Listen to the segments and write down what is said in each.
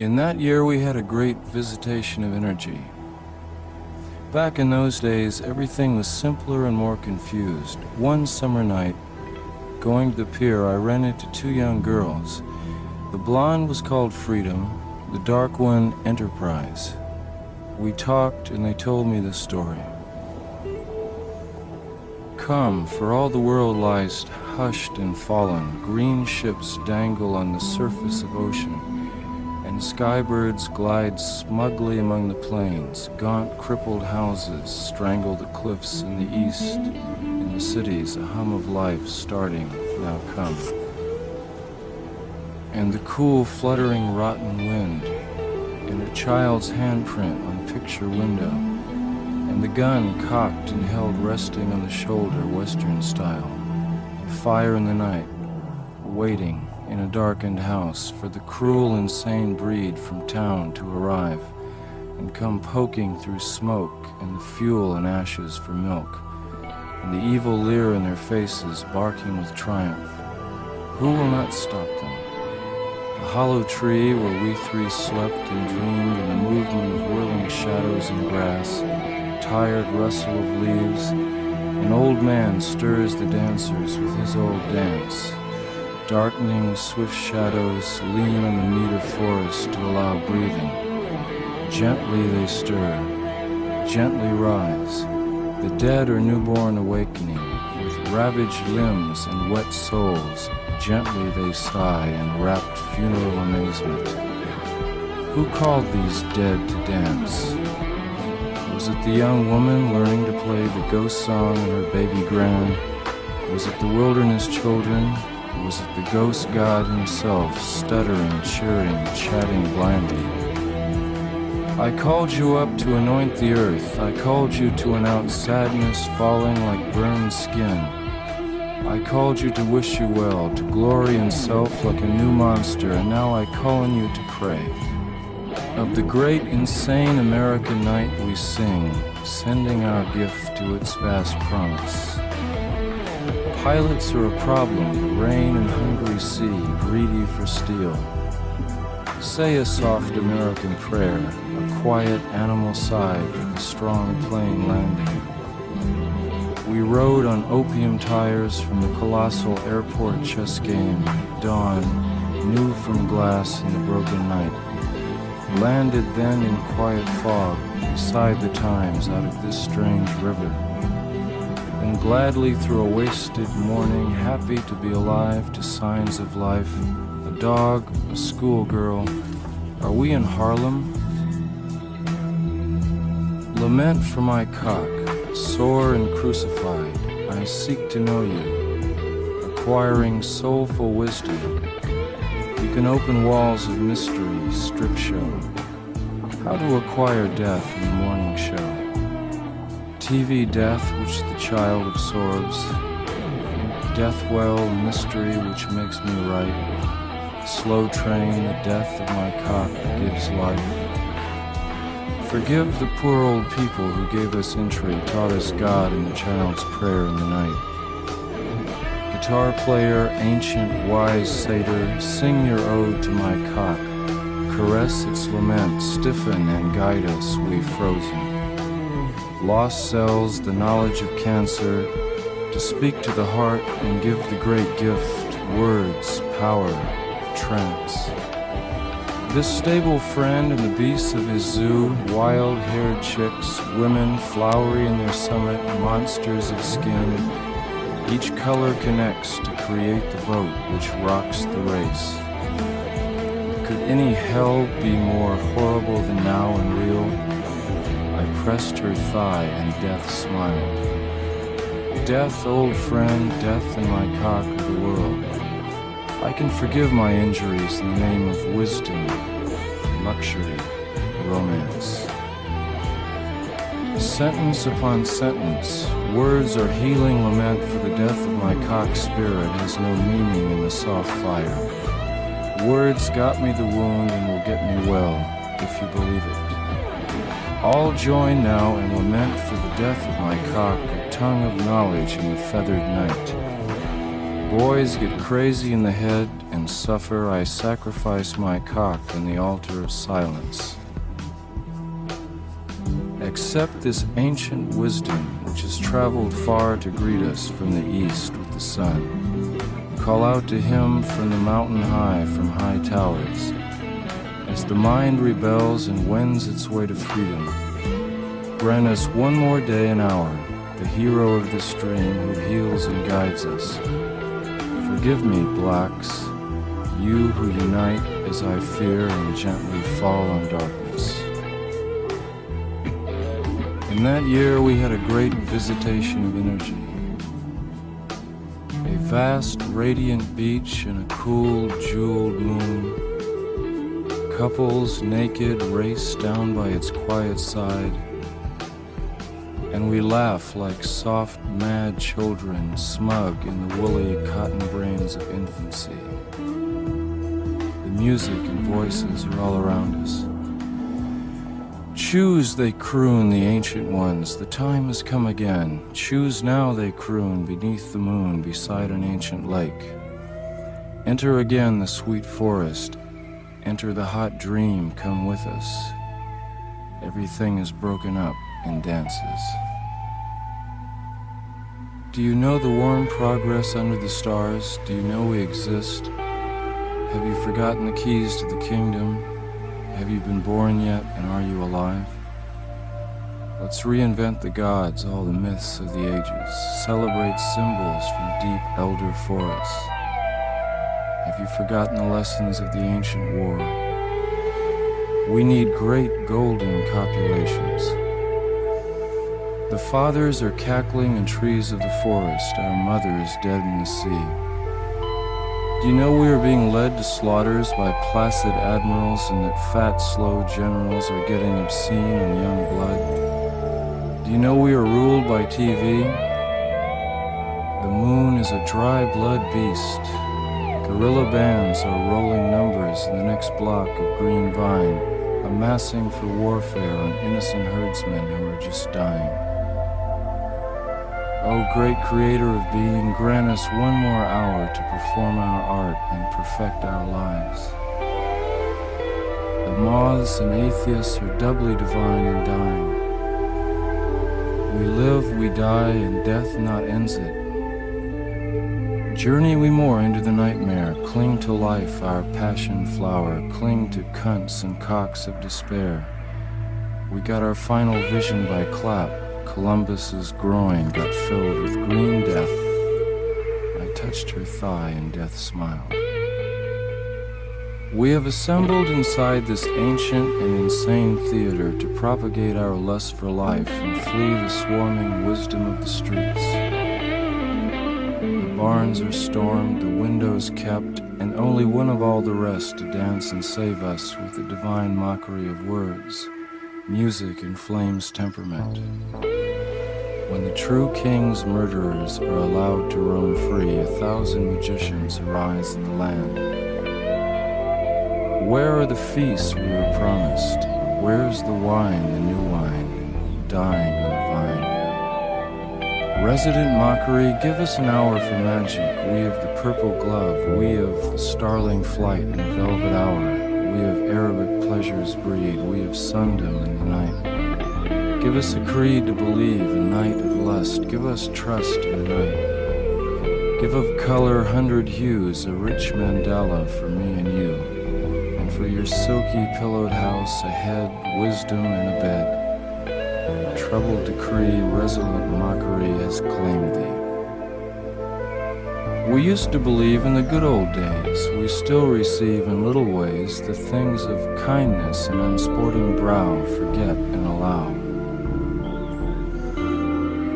In that year, we had a great visitation of energy. Back in those days, everything was simpler and more confused. One summer night, going to the pier, I ran into two young girls. The blonde was called Freedom, the dark one, Enterprise. We talked, and they told me this story. Come, for all the world lies hushed and fallen. Green ships dangle on the surface of ocean, and skybirds glide smugly among the plains. Gaunt, crippled houses strangle the cliffs in the east. In the cities, a hum of life starting now come. And the cool, fluttering, rotten wind, and a child's handprint on a picture window, and the gun cocked and held resting on the shoulder, Western style, and fire in the night, waiting in a darkened house for the cruel, insane breed from town to arrive and come poking through smoke and the fuel and ashes for milk, and the evil leer in their faces barking with triumph. Who will not stop them? The hollow tree where we three slept and dreamed in the movement of whirling shadows in grass, tired rustle of leaves. An old man stirs the dancers with his old dance. Darkening, swift shadows lean on the meader forest to allow breathing. Gently they stir, gently rise. The dead are newborn awakening, with ravaged limbs and wet souls. Gently they sigh in rapt funeral amazement. Who called these dead to dance? Was it the young woman learning to play the ghost song in her baby grand? Was it the wilderness children? Was it the ghost god himself, stuttering, cheering, chatting blindly? I called you up to anoint the earth. I called you to announce sadness falling like burned skin. I called you to wish you well, to glory in self like a new monster, and now I call on you to pray. Of the great, insane American night we sing, sending our gift to its vast promise. Pilots are a problem, the rain and hungry sea, greedy for steel. Say a soft American prayer, a quiet animal sigh for the strong plane landing. We rode on opium tires from the colossal airport chess game at dawn, new from glass in the broken night. Landed then in quiet fog beside the Times out of this strange river. And gladly through a wasted morning, happy to be alive to signs of life, a dog, a schoolgirl. Are we in Harlem? Lament for my cock, sore and crucified, I seek to know you, acquiring soulful wisdom. You can open walls of mystery, strip show. How to acquire death in the morning show. TV death which the child absorbs. Death well, mystery which makes me right. Slow train, the death of my cock gives life. Forgive the poor old people who gave us entry, taught us God in the child's prayer in the night. Guitar player, ancient, wise satyr, sing your ode to my cock. Caress its lament, stiffen and guide us, we frozen. Lost cells, the knowledge of cancer, to speak to the heart and give the great gift, words, power, trance. This stable friend and the beasts of his zoo, wild-haired chicks, women flowery in their summit, monsters of skin. Each color connects to create the boat which rocks the race. Could any hell be more horrible than now and real? I pressed her thigh and death smiled. Death, old friend, death in my cock of the world. I can forgive my injuries in the name of wisdom, luxury, romance. Sentence upon sentence, words are healing lament for the death of my cock spirit has no meaning in the soft fire. Words got me the wound and will get me well, if you believe it. All join now and lament for the death of my cock, a tongue of knowledge in the feathered night. Boys get crazy in the head and suffer. I sacrifice my cock on the altar of silence. Accept this ancient wisdom which has traveled far to greet us from the east with the sun. Call out to him from the mountain high, from high towers. As the mind rebels and wends its way to freedom, grant us one more day and hour, the hero of the stream who heals and guides us. Forgive me, blacks, you who unite as I fear and gently fall on darkness. In that year we had a great visitation of energy. A vast, radiant beach and a cool, jeweled moon. Couples naked race down by its quiet side, and we laugh like soft, mad children, smug in the woolly cotton brains of infancy. The music and voices are all around us. Choose, they croon, the ancient ones, the time has come again. Choose now, they croon, beneath the moon, beside an ancient lake. Enter again the sweet forest, enter the hot dream, come with us. Everything is broken up in dances. Do you know the warm progress under the stars? Do you know we exist? Have you forgotten the keys to the kingdom? Have you been born yet, and are you alive? Let's reinvent the gods, all the myths of the ages. Celebrate symbols from deep elder forests. Have you forgotten the lessons of the ancient war? We need great golden copulations. The fathers are cackling in trees of the forest, our mother is dead in the sea. Do you know we are being led to slaughters by placid admirals, and that fat, slow generals are getting obscene on young blood? Do you know we are ruled by TV? The moon is a dry blood beast. Guerrilla bands are rolling numbers in the next block of green vine, amassing for warfare on innocent herdsmen who are just dying. O great creator of being, grant us one more hour to perform our art and perfect our lives. The moths and atheists are doubly divine in dying. We live, we die, and death not ends it. Journey we more into the nightmare, cling to life, our passion flower, cling to cunts and cocks of despair. We got our final vision by clap. Columbus's groin got filled with green death. I touched her thigh and death smiled. We have assembled inside this ancient and insane theater to propagate our lust for life and flee the swarming wisdom of the streets. The barns are stormed, the windows kept, and only one of all the rest to dance and save us with the divine mockery of words. Music inflames temperament. When the true king's murderers are allowed to roam free, 1,000 magicians arise in the land. Where are the feasts we were promised? Where's the wine, the new wine, dying on the vine? Resident mockery, give us an hour for magic. We of the purple glove, we of the starling flight and velvet hour. We of Arabic pleasures breed, we of sundom in the night. Give us a creed to believe, a night of lust. Give us trust in the night. Give of color 100 hues, a rich mandala for me and you. And for your silky pillowed house, a head, wisdom, and a bed. A troubled decree, resolute mockery has claimed thee. We used to believe in the good old days. We still receive in little ways the things of kindness and unsporting brow forget and allow.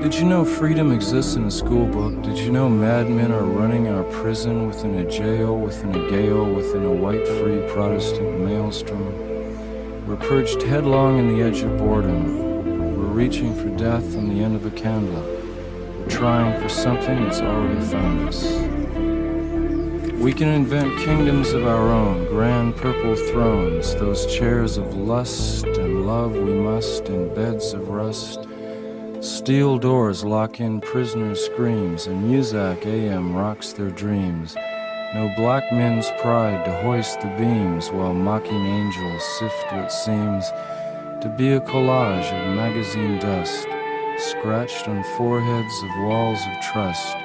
Did you know freedom exists in a school book? Did you know madmen are running our prison within a jail, within a gale, within a white-free Protestant maelstrom? We're perched headlong in the edge of boredom. We're reaching for death on the end of a candle. We're trying for something that's already found us. We can invent kingdoms of our own, grand purple thrones, those chairs of lust and love we must, in beds of rust. Steel doors lock in prisoners' screams, and Muzak AM rocks their dreams. No black men's pride to hoist the beams, while mocking angels sift what seems to be a collage of magazine dust, scratched on foreheads of walls of trust.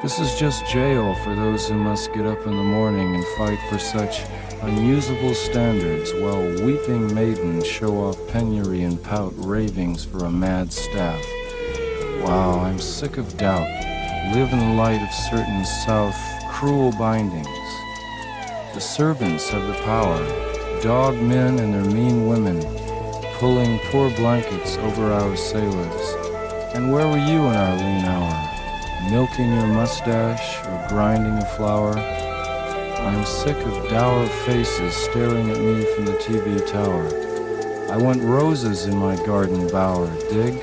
This is just jail for those who must get up in the morning and fight for such unusable standards, while weeping maidens show off penury and pout ravings for a mad staff. Wow, I'm sick of doubt. Live in the light of certain South cruel bindings. The servants have the power, dog men and their mean women, pulling poor blankets over our sailors. And where were you in our lean hour? Milking your mustache or grinding a flour? I'm sick of dour faces staring at me from the TV tower. I want roses in my garden bower, dig?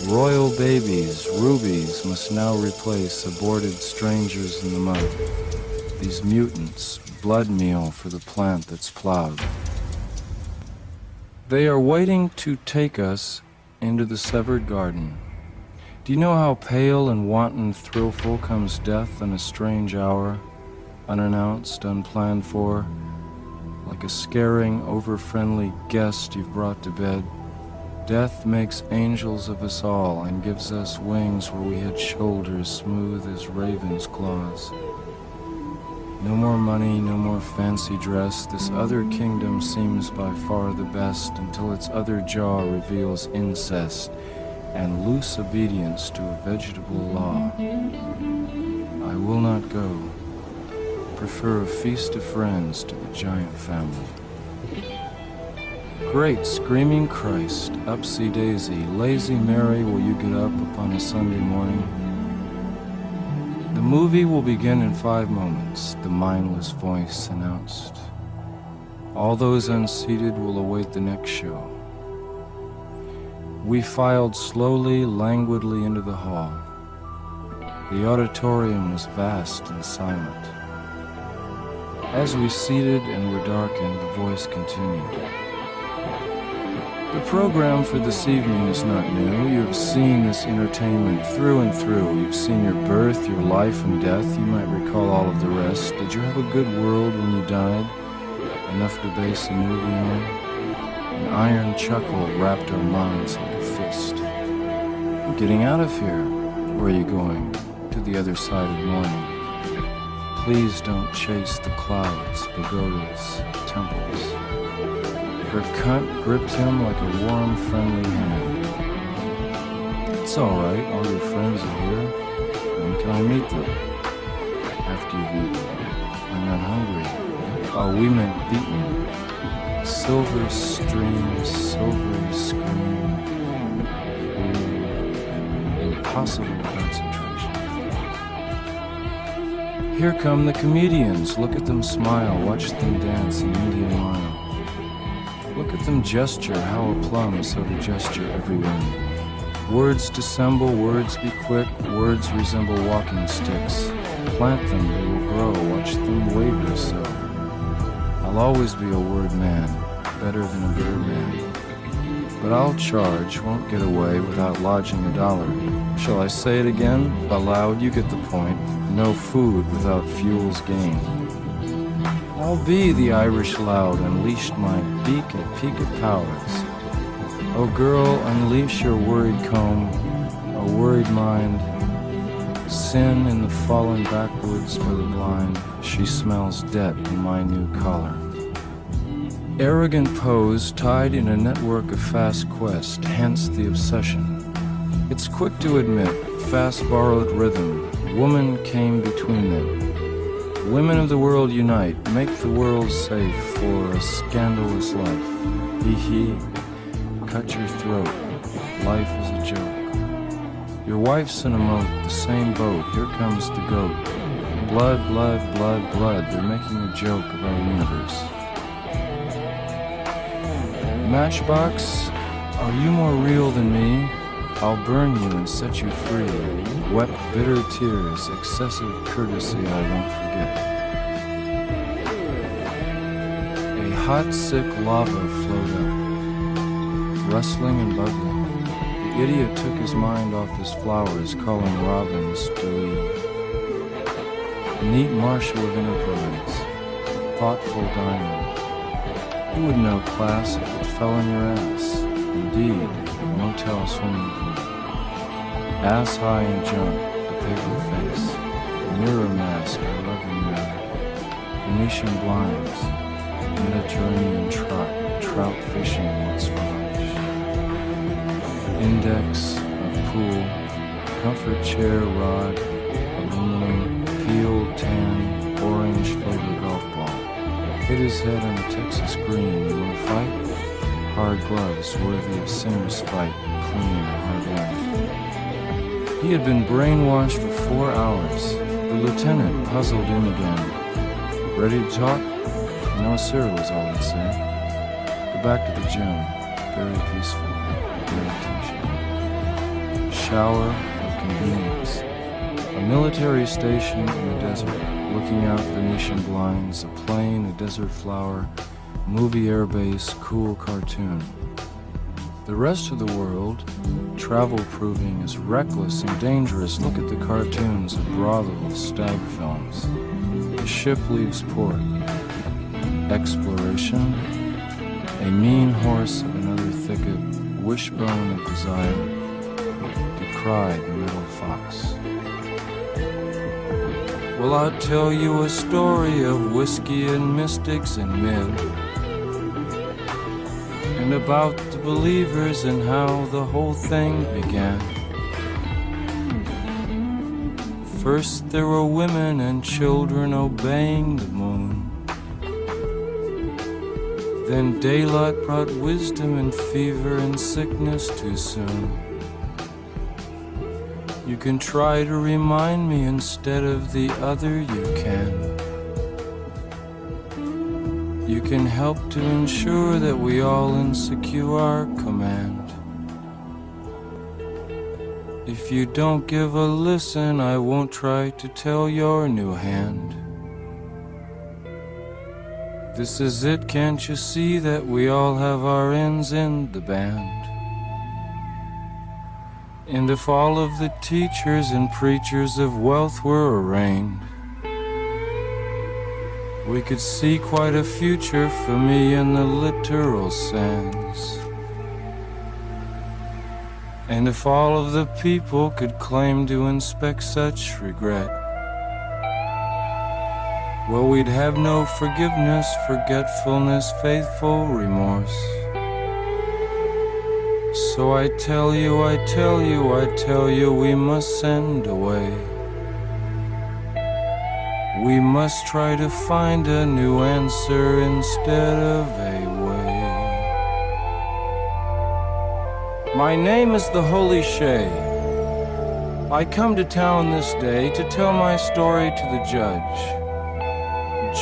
Royal babies, rubies, must now replace aborted strangers in the mud. These mutants, blood meal for the plant that's plowed. They are waiting to take us into the severed garden. Do you know how pale and wanton thrillful comes death in a strange hour, unannounced, unplanned for, like a scaring, over-friendly guest you've brought to bed? Death makes angels of us all and gives us wings where we had shoulders smooth as ravens' claws. No more money, no more fancy dress. This other kingdom seems by far the best until its other jaw reveals incest and loose obedience to a vegetable law. I will not go. Prefer a feast of friends to the giant family. Great screaming Christ, upsy daisy, lazy Mary, will you get up upon a Sunday morning? The movie will begin in 5 moments, the mindless voice announced. All those unseated will await the next show. We filed slowly, languidly into the hall. The auditorium was vast and silent. As we seated and were darkened, the voice continued. The program for this evening is not new. You have seen this entertainment through and through. You've seen your birth, your life and death. You might recall all of the rest. Did you have a good world when you died? Enough to base a movie on? An iron chuckle wrapped our minds like a fist. I'm getting out of here. Where are you going? To the other side of morning. Please don't chase the clouds, pagodas, temples. Her cunt gripped him like a warm, friendly hand. It's all right, all your friends are here. When can I meet them? After you've eaten. I'm not hungry. Oh, we meant beaten. Silver streams, silvery scream. Impossible concentration. Here come the comedians. Look at them smile. Watch them dance in Indian mile. Look at them gesture, how a plum, so to gesture everyone. Words dissemble, words be quick, words resemble walking sticks. Plant them, they will grow, watch them waver so. I'll always be a word man, better than a bitter man. But I'll charge, won't get away without lodging $1. Shall I say it again? Aloud, you get the point. No food without fuel's gain. I'll be the Irish loud, unleashed my beak at peak of powers. Oh girl, unleash your worried comb, a worried mind. Sin in the fallen backwoods by the blind. She smells debt in my new collar. Arrogant pose tied in a network of fast quest, hence the obsession. It's quick to admit, fast borrowed rhythm, woman came between them. Women of the world unite, make the world safe for a scandalous life. Hee, cut your throat, life is a joke. Your wife's in a moat, the same boat, here comes the goat. Blood, blood, blood, blood, they're making a joke of our universe. Matchbox, are you more real than me? I'll burn you and set you free. Wept bitter tears, excessive courtesy I won't forget. A hot, sick lava flowed up, rustling and bubbling. The idiot took his mind off his flowers, calling robins dewy. Neat marshal of enterprise, thoughtful diamond. You would know class if it fell in your ass. Indeed, motel swimming pool. Ass high and jump, the paper face. Mirror mask, I love you mirror. Venetian blinds, Mediterranean trout fishing, what's for lunch. Index of pool, comfort chair rod, aluminum, peeled tan, orange flavored golf ball. Hit his head on a Texas green. You wanna fight? Hard gloves, worthy of sinner's fight, clean a hard life. He had been brainwashed for 4 hours. The lieutenant puzzled him again. Ready to talk? No, sir, was all he'd say. Go back to the gym. Very peaceful. Meditation. Shower of convenience. A military station in the desert, looking out Venetian blinds, a plane, a desert flower, movie airbase, cool cartoon. The rest of the world, travel proving, is reckless and dangerous. Look at the cartoons of brothels, stag films. The ship leaves port. Exploration. A mean horse of another thicket, wishbone of desire. Decry the metal fox. Well, I'll tell you a story of whiskey and mystics and men, and about the believers and how the whole thing began. First there were women and children obeying the moon. Then daylight brought wisdom and fever and sickness too soon. You can try to remind me instead of the other, you can. You can help to ensure that we all insecure our command. If you don't give a listen, I won't try to tell your new hand. This is it, can't you see that we all have our ends in the band? And if all of the teachers and preachers of wealth were arraigned, we could see quite a future for me in the literal sense. And if all of the people could claim to inspect such regret, well, we'd have no forgiveness, forgetfulness, faithful remorse. So I tell you, we must send away. We must try to find a new answer instead of a way. My name is the Holy Shay. I come to town this day to tell my story to the judge.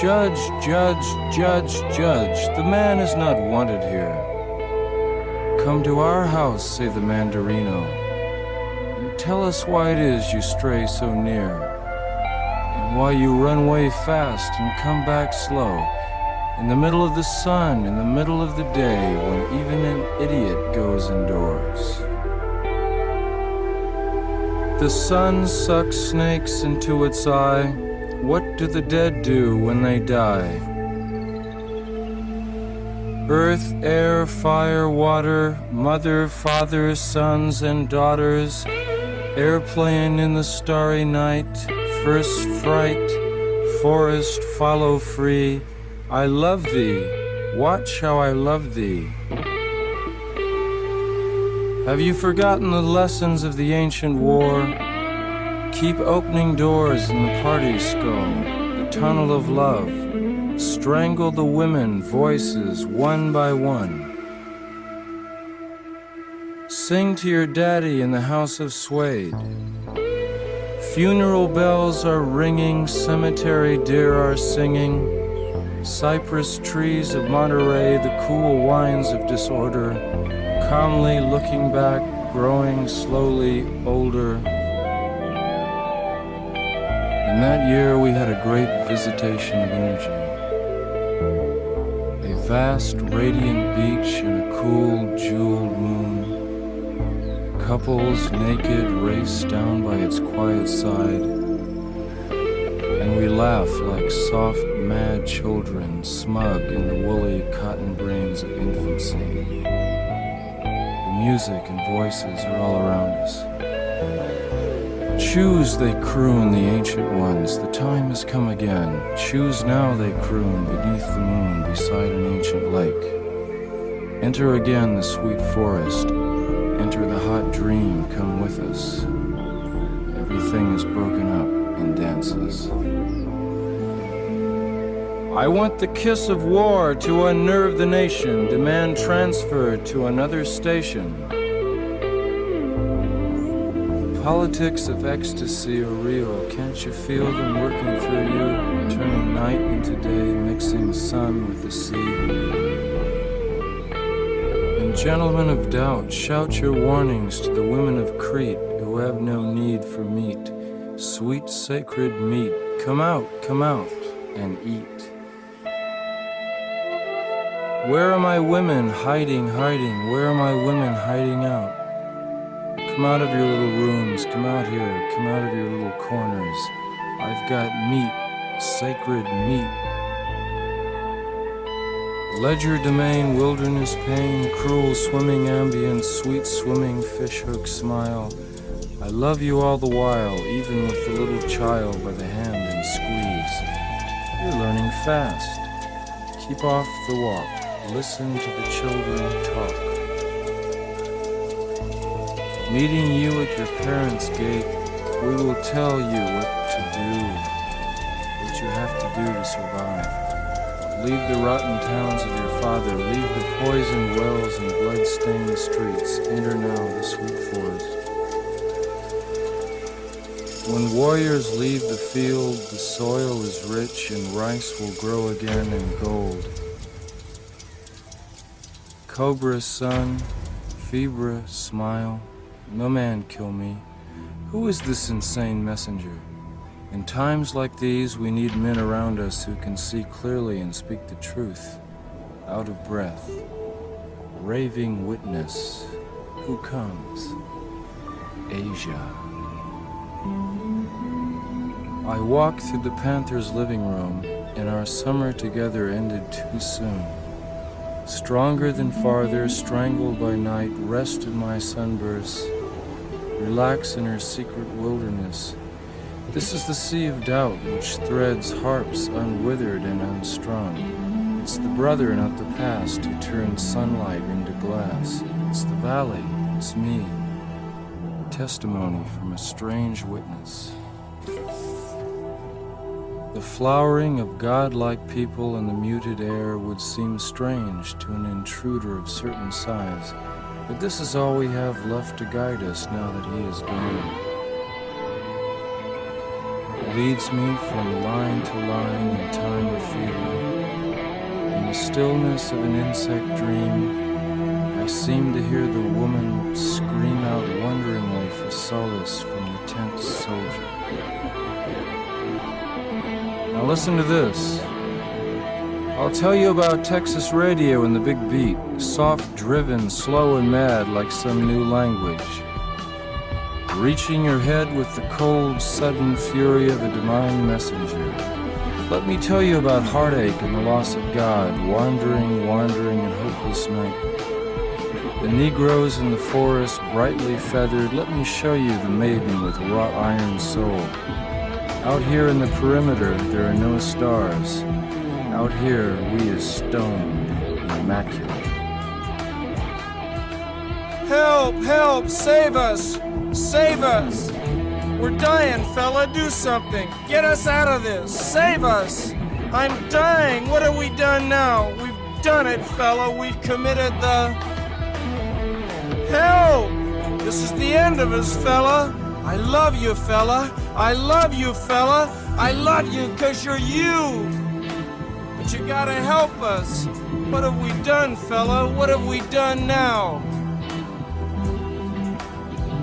Judge, judge, judge, judge, the man is not wanted here. Come to our house, say the Mandarino, and tell us why it is you stray so near, and why you run way fast and come back slow, in the middle of the sun, in the middle of the day, when even an idiot goes indoors. The sun sucks snakes into its eye. What do the dead do when they die? Earth, air, fire, water, mother, father, sons and daughters, airplane in the starry night, first fright, forest, follow free. I love thee, watch how I love thee. Have you forgotten the lessons of the ancient war? Keep opening doors in the party skull, the tunnel of love. Strangle the women, voices, one by one. Sing to your daddy in the house of suede. Funeral bells are ringing, cemetery deer are singing. Cypress trees of Monterey, the cool wines of disorder, calmly looking back, growing slowly older. In that year we had a great visitation of energy. A vast, radiant beach and a cool, jeweled moon. Couples naked race down by its quiet side, and we laugh like soft, mad children, smug in the woolly cotton brains of infancy. The music and voices are all around us. Choose, they croon, the ancient ones, the time has come again. Choose now, they croon, beneath the moon, beside an ancient lake. Enter again the sweet forest, enter the hot dream, come with us. Everything is broken up in dances. I want the kiss of war to unnerve the nation, demand transfer to another station. The politics of ecstasy are real, can't you feel them working through you, turning night into day, mixing sun with the sea? And gentlemen of doubt, shout your warnings to the women of Crete who have no need for meat, sweet sacred meat. Come out, and eat. Where are my women hiding? Where are my women hiding out? Come out of your little rooms, come out here, come out of your little corners. I've got meat, sacred meat. Legerdemain, wilderness pain, cruel swimming ambience, sweet swimming fishhook smile. I love you all the while, even with the little child by the hand and squeeze. You're learning fast. Keep off the walk. Listen to the children talk. Meeting you at your parents' gate, we will tell you what to do, what you have to do to survive. Leave the rotten towns of your father, leave the poisoned wells and blood-stained streets, enter now the sweet forest. When warriors leave the field, the soil is rich and rice will grow again in gold. Cobra sun, febra smile, no man kill me. Who is this insane messenger? In times like these, we need men around us who can see clearly and speak the truth. Out of breath, raving witness. Who comes? Asia. I walked through the Panther's living room, and our summer together ended too soon. Stronger than farther, strangled by night, rest in my sunbursts, relax in her secret wilderness. This is the sea of doubt which threads harps unwithered and unstrung. It's the brother, not the past, who turns sunlight into glass. It's the valley, it's me. Testimony from a strange witness. The flowering of godlike people in the muted air would seem strange to an intruder of certain size, but this is all we have left to guide us now that he is gone. Leads me from line to line in time of fever. In the stillness of an insect dream, I seem to hear the woman scream out wonderingly for solace from the tense soldier. Now listen to this. I'll tell you about Texas radio and the big beat, soft driven, slow and mad like some new language. Reaching your head with the cold, sudden fury of a divine messenger. Let me tell you about heartache and the loss of God, wandering in hopeless night. The Negroes in the forest, brightly feathered, let me show you the maiden with wrought iron soul. Out here in the perimeter, there are no stars. Out here, we is stoned, immaculate. Help! Help! Save us! Save us! We're dying, fella. Do something. Get us out of this. Save us! I'm dying. What have we done now? We've done it, fella. We've committed the... Help! This is the end of us, fella. I love you, fella. I love you, fella. I love you because you're you. But you gotta help us. What have we done, fella? What have we done now?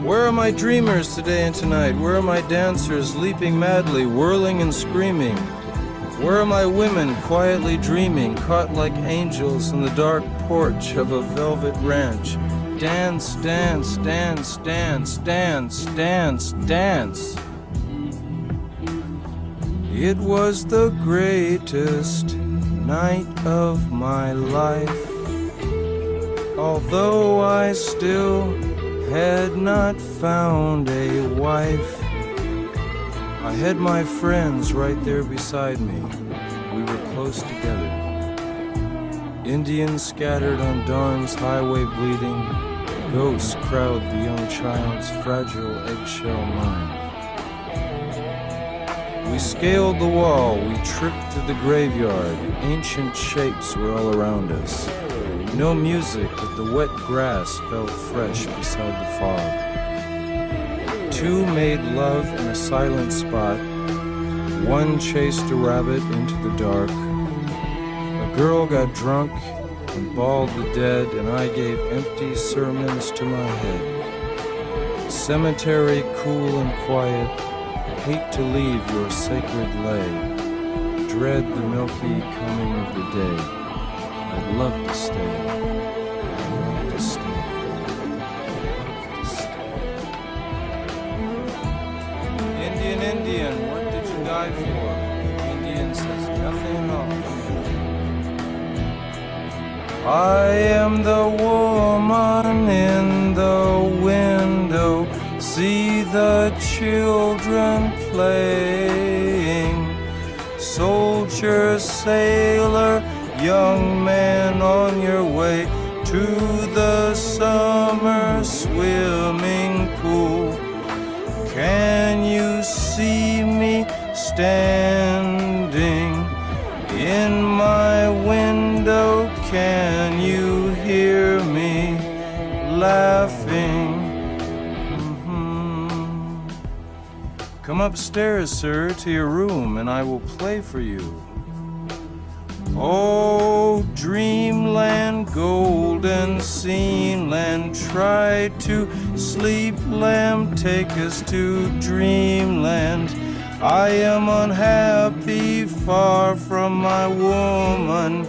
Where are my dreamers today and tonight? Where are my dancers leaping madly, whirling and screaming? Where are my women quietly dreaming, caught like angels in the dark porch of a velvet ranch? dance, dance, dance, dance, dance, dance, dance. It was the greatest night of my life, although I still had not found a wife. I had my friends right there beside me. We were close together. Indians scattered on dawn's highway bleeding. Ghosts crowd the young child's fragile eggshell mind. We scaled the wall, we tripped through the graveyard. Ancient shapes were all around us. No music, but the wet grass felt fresh beside the fog. Two made love in a silent spot. One chased a rabbit into the dark. A girl got drunk and bawled the dead, and I gave empty sermons to my head. Cemetery cool and quiet, hate to leave your sacred lay. Dread the milky coming of the day. I'd love to stay. I'd love to stay. I'd love to stay. Indian, Indian, what did you die for? Indian says nothing at all. I am the woman in the window. See the children playing. Soldier, sailor, young man on your way to the summer swimming pool. Can you see me standing in my window? Can you hear me laughing? Come upstairs, sir, to your room, and I will play for you. Oh, dreamland, golden scene land, try to sleep, lamb, take us to dreamland. I am unhappy, far from my woman.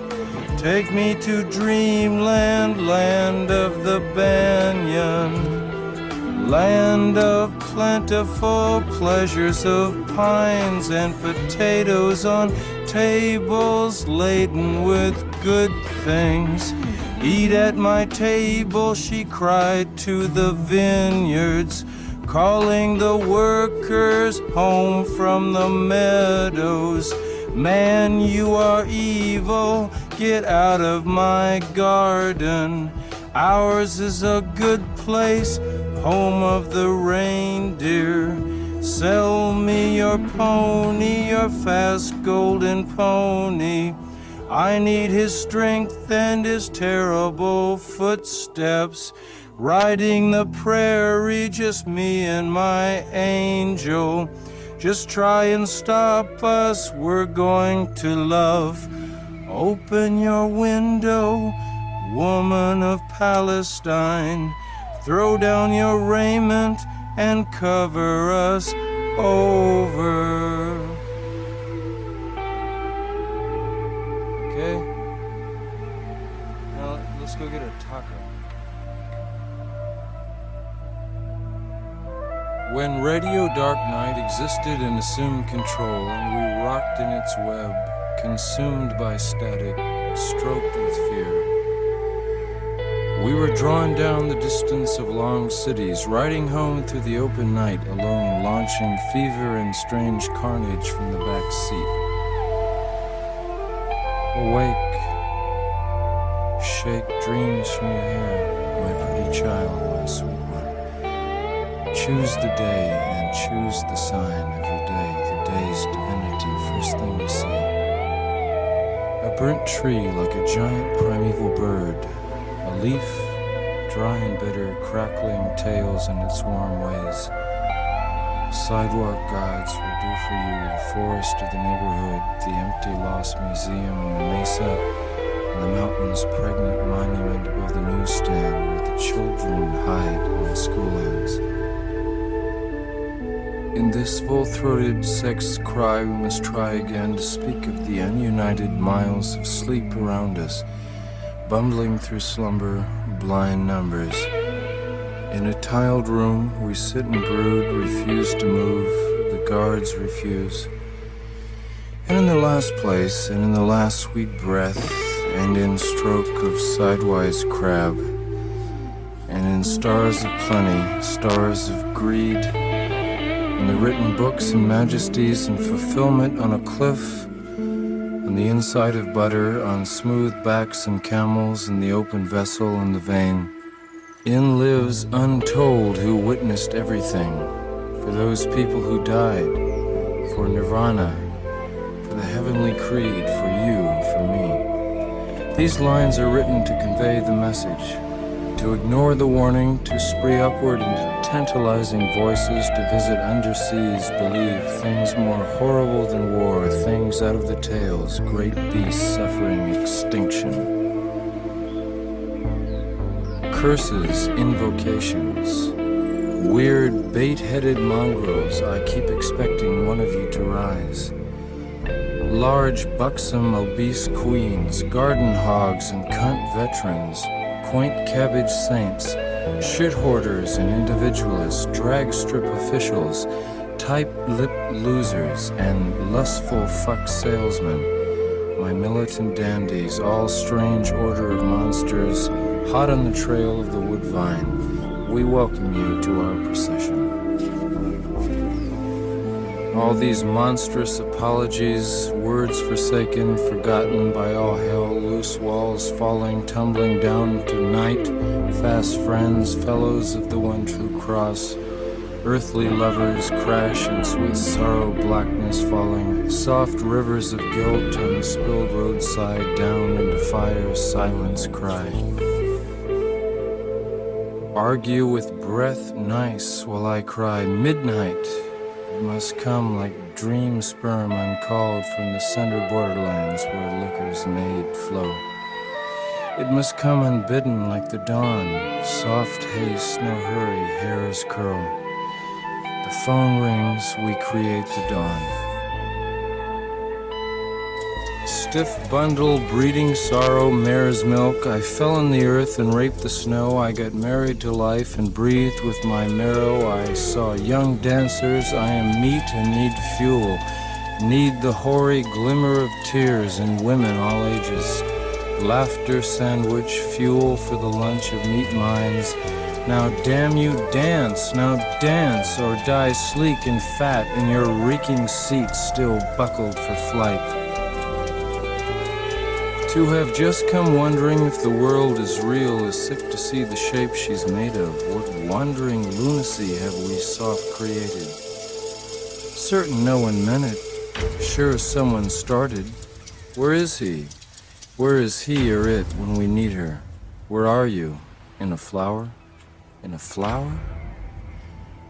Take me to dreamland, land of the banyan, land of plentiful pleasures of pines and potatoes on tables laden with good things. Eat at my table, she cried to the vineyards, calling the workers home from the meadows. Man, you are evil, get out of my garden. Ours is a good place, home of the reindeer. Sell me your pony, your fast golden pony. I need his strength and his terrible footsteps. Riding the prairie, just me and my angel. Just try and stop us, we're going to love. Open your window, woman of Palestine. Throw down your raiment and cover us over. Okay? Now let's go get a taco. When Radio Dark Night existed and assumed control, and we rocked in its web, consumed by static, stroked with fear, we were drawn down the distance of long cities, riding home through the open night alone, launching fever and strange carnage from the back seat. Awake, shake dreams from your hair, my pretty child, my sweet one. Choose the day and choose the sign of your day, the day's divinity, first thing you see. A burnt tree like a giant primeval bird, a leaf, dry and bitter, crackling tales in its warm ways. Sidewalk gods will do for you the forest of the neighborhood, the empty lost museum in the mesa, and the mountain's pregnant monument above the newsstand where the children hide when school ends. In this full-throated sex cry, we must try again to speak of the ununited miles of sleep around us, bumbling through slumber, blind numbers. In a tiled room, we sit and brood, refuse to move, the guards refuse. And in the last place, and in the last sweet breath, and in stroke of sidewise crab, and in stars of plenty, stars of greed, in the written books and majesties and fulfillment on a cliff, on the inside of butter, on smooth backs and camels, in the open vessel and the vein. In lives untold who witnessed everything, for those people who died, for nirvana, for the heavenly creed, for you, for me. These lines are written to convey the message, to ignore the warning, to spree upward into tantalizing voices, to visit underseas, believe things more horrible than war, things out of the tales, great beasts suffering extinction. Curses, invocations, weird bait-headed mongrels, I keep expecting one of you to rise. Large, buxom, obese queens, garden hogs and cunt veterans, quaint cabbage saints, shit hoarders and individualists, drag strip officials, tight-lipped losers, and lustful fuck salesmen. My militant dandies, all strange order of monsters, hot on the trail of the woodvine, we welcome you to our procession. All these monstrous apologies, words forsaken, forgotten by all hell, loose walls falling, tumbling down to night, fast friends, fellows of the one true cross, earthly lovers crash in sweet sorrow, blackness falling, soft rivers of guilt on the spilled roadside, down into fire, silence cry. Argue with breath nice while I cry midnight. It must come like dream sperm uncalled from the center borderlands where liquor's made flow. It must come unbidden like the dawn, soft haste, no hurry, hairs curl. The phone rings, we create the dawn. Stiff bundle, breeding sorrow, mare's milk. I fell in the earth and raped the snow. I got married to life and breathed with my marrow. I saw young dancers. I am meat and need fuel. Need the hoary glimmer of tears in women all ages. Laughter sandwich, fuel for the lunch of meat minds. Now damn you, dance, now dance, or die sleek and fat in your reeking seat still buckled for flight. To have just come wondering if the world is real is sick to see the shape she's made of. What wandering lunacy have we soft created? Certain no one meant it. Sure someone started. Where is he? Where is he or it when we need her? Where are you? In a flower? In a flower?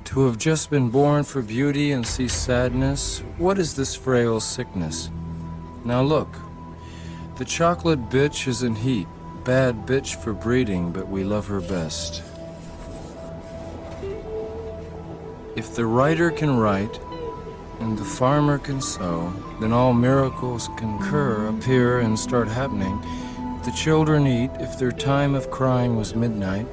To have just been born for beauty and see sadness? What is this frail sickness? Now look. The chocolate bitch is in heat, bad bitch for breeding, but we love her best. If the writer can write, and the farmer can sow, then all miracles concur, appear, and start happening. If the children eat, if their time of crying was midnight,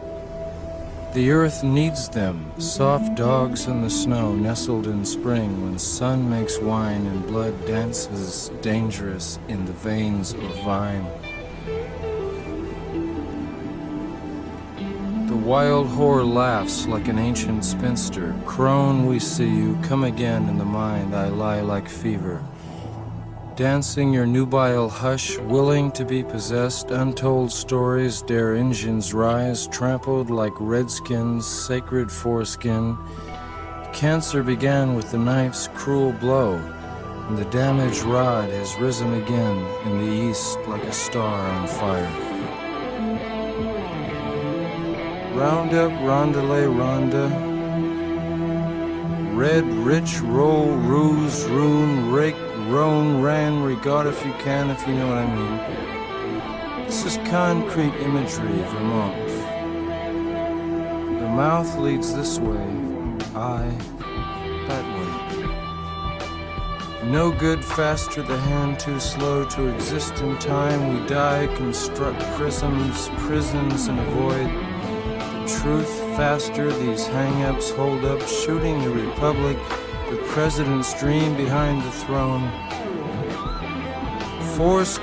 the earth needs them, soft dogs in the snow, nestled in spring, when sun makes wine and blood dances dangerous in the veins of vine. The wild whore laughs like an ancient spinster. Crone, we see you, come again in the mind, I lie like fever. Dancing your nubile hush, willing to be possessed, untold stories dare engines rise, trampled like redskins, sacred foreskin. Cancer began with the knife's cruel blow, and the damaged rod has risen again in the east like a star on fire. Round up, rondelay, ronda. Red, rich, roll, ruse, rune, rake, roan, ran, regard if you can, if you know what I mean. This is concrete imagery, Vermont. The mouth leads this way, eye that way. No good, faster the hand too slow to exist in time. We die, construct prisms, prisons, and avoid the truth faster. These hang-ups hold up, shooting the republic, the president's dream behind the throne. 80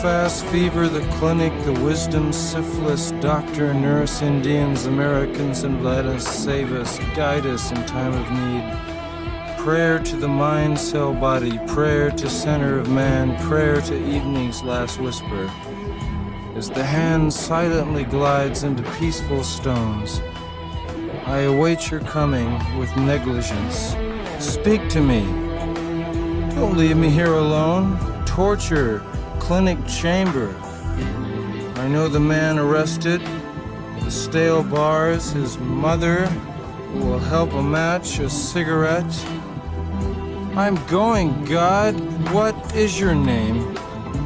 fast fever, the clinic, the wisdom, syphilis, doctor, nurse, Indians, Americans, and let us, save us, guide us in time of need. Prayer to the mind, cell, body, prayer to center of man, prayer to evening's last whisper. As the hand silently glides into peaceful stones, I await your coming with negligence. Speak to me. Don't leave me here alone. Torture, clinic chamber. I know the man arrested, the stale bars, his mother who will help a match, a cigarette. I'm going, God. What is your name?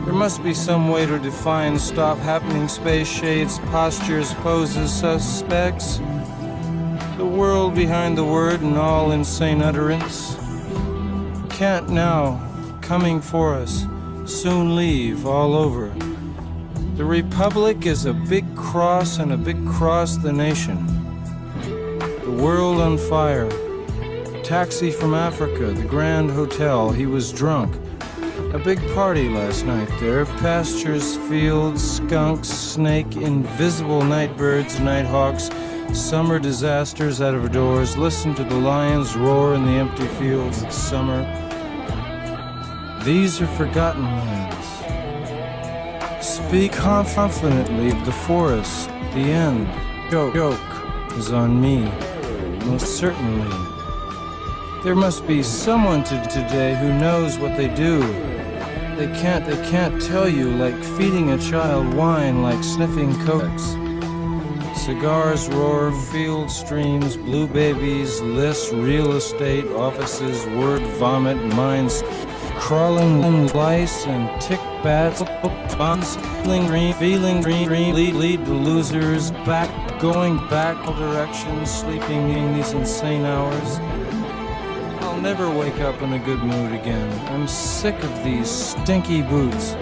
There must be some way to define stop happening space shades, postures, poses, suspects. The world behind the word and all insane utterance. Can't now, coming for us. Soon leave all over. The Republic is a big cross, and a big cross the nation. The world on fire. Taxi from Africa, the Grand Hotel. He was drunk. A big party last night there. Pastures, fields, skunks, snake, invisible nightbirds, nighthawks, summer disasters out of doors. Listen to the lions roar in the empty fields of summer. These are forgotten lands. Speak confidently of the forest, the end. Joke is on me, most certainly. There must be someone today who knows what they do. They can't tell you, like feeding a child wine, like sniffing cokes. Cigars roar, field streams, blue babies, lists, real estate, offices, word vomit, minds crawling lice and tick bats, bombs, feeling green, lead the losers, going back all directions, sleeping in these insane hours. I'll never wake up in a good mood again. I'm sick of these stinky boots.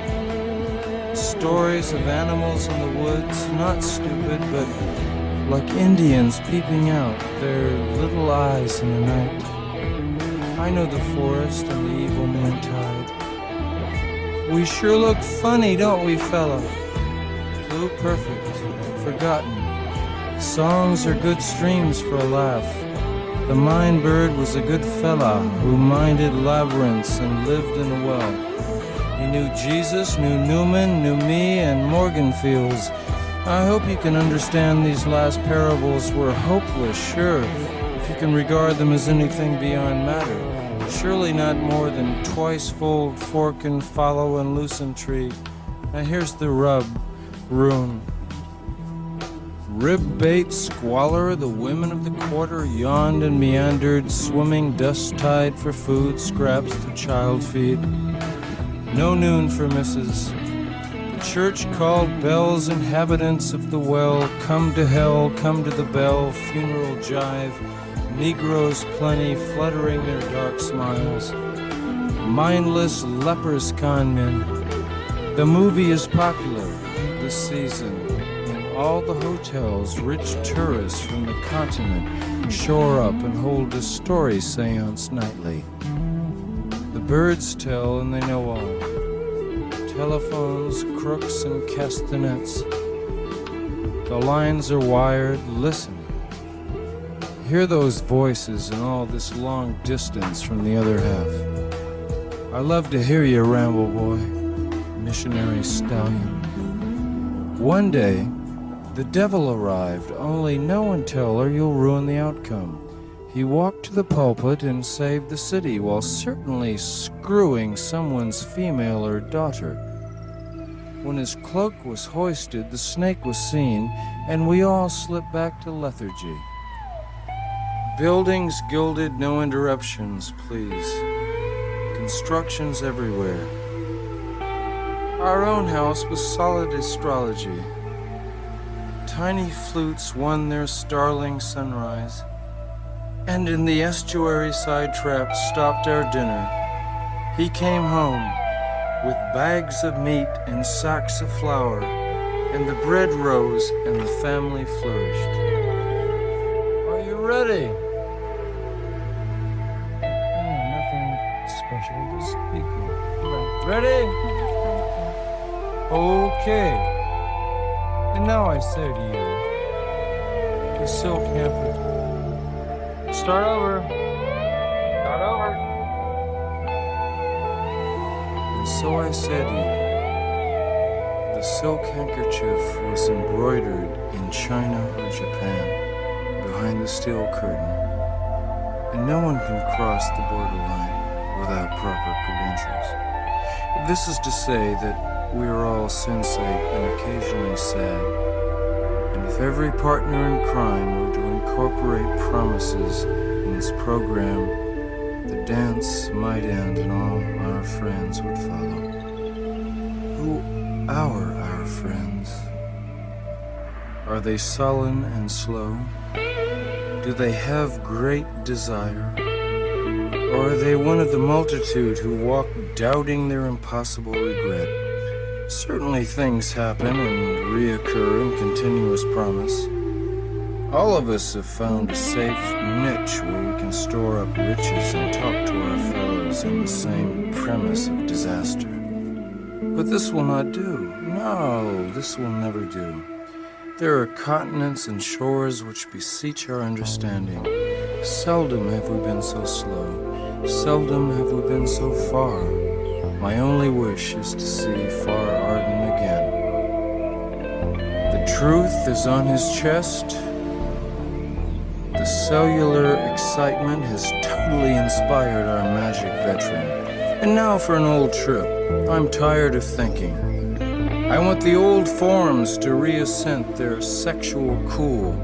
Stories of animals in the woods, not stupid, but like Indians peeping out, their little eyes in the night. I know the forest and the evil moontide. We sure look funny, don't we, fella? Blue perfect, forgotten. Songs are good streams for a laugh. The mind bird was a good fella who minded labyrinths and lived in a well. He knew Jesus, knew Newman, knew me, and Morganfields. I hope you can understand these last parables were hopeless, sure, if you can regard them as anything beyond matter. Surely not more than twice fold, fork and follow and loosen tree. Now here's the rub, rune. Rib bait, squalor, the women of the quarter yawned and meandered, swimming dust-tide for food, scraps to child feed. No noon for misses. The church called bells, inhabitants of the well, come to hell, come to the bell, funeral jive, Negroes plenty, fluttering their dark smiles. Mindless lepers con men. The movie is popular this season. In all the hotels, rich tourists from the continent shore up and hold a story seance nightly. The birds tell and they know all. Telephones, crooks, and castanets. The lines are wired. Listen. Hear those voices and all this long distance from the other half. I love to hear you ramble, boy, missionary stallion. One day, the devil arrived, only no one tell or you'll ruin the outcome. He walked to the pulpit and saved the city while certainly screwing someone's female or daughter. When his cloak was hoisted, the snake was seen, and we all slipped back to lethargy. Buildings gilded, no interruptions, please. Constructions everywhere. Our own house was solid astrology. Tiny flutes won their starling sunrise, and in the estuary side traps stopped our dinner. He came home with bags of meat and sacks of flour, and the bread rose and the family flourished. Are you ready? Nothing special, just speaking. Ready? Okay. And now I say to you, the silk hamper. Start over. Start over. And so I said to you, the silk handkerchief was embroidered in China or Japan behind the steel curtain, and no one can cross the borderline without proper credentials. This is to say that we are all sensate and occasionally sad, and if every partner in crime were to incorporate promises in his program, the dance might end and all our friends would follow. Who are our friends? Are they sullen and slow? Do they have great desire? Or are they one of the multitude who walk doubting their impossible regret? Certainly things happen and reoccur in continuous promise. All of us have found a safe niche where we can store up riches and talk to our fellows in the same premise of disaster. But this will not do. No, this will never do. There are continents and shores which beseech our understanding. Seldom have we been so slow. Seldom have we been so far. My only wish is to see far Arden again. The truth is on his chest. The cellular excitement has totally inspired our magic veteran. And now for an old trip. I'm tired of thinking. I want the old forms to reascent their sexual cool.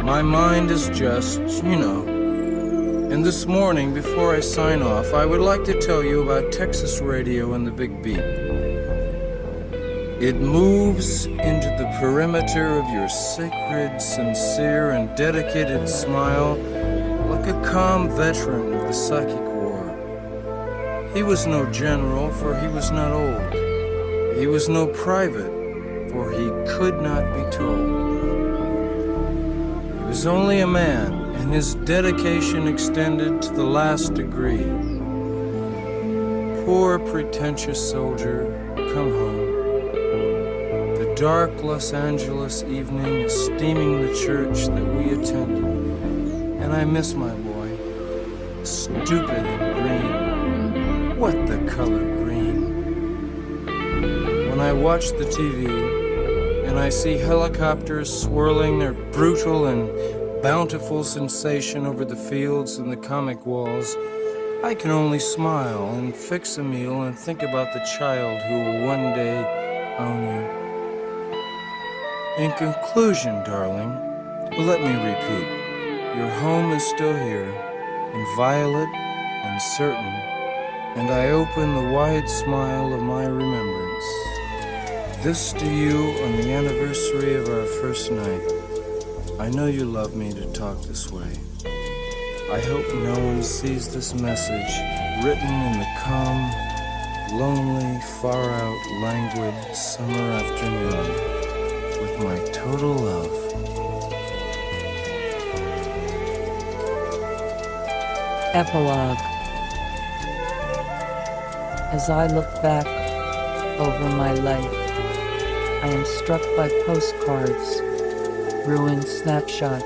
My mind is just, And this morning, before I sign off, I would like to tell you about Texas radio and the Big Beat. It moves into the perimeter of your sacred, sincere, and dedicated smile like a calm veteran of the psychic war. He was no general, for he was not old. He was no private, for he could not be told. He was only a man, and his dedication extended to the last degree. Poor pretentious soldier, come home. The dark Los Angeles evening is steaming the church that we attended, and I miss my boy. Stupid and green. What the color green? When I watch the TV, and I see helicopters swirling their brutal and bountiful sensation over the fields and the comic walls, I can only smile and fix a meal and think about the child who will one day own you. In conclusion, darling, let me repeat, your home is still here, inviolate and certain, and I open the wide smile of my remembrance. This to you on the anniversary of our first night. I know you love me to talk this way. I hope no one sees this message written in the calm, lonely, far-out, languid summer afternoon with my total love. Epilogue. As I look back over my life, I am struck by postcards, ruined snapshots,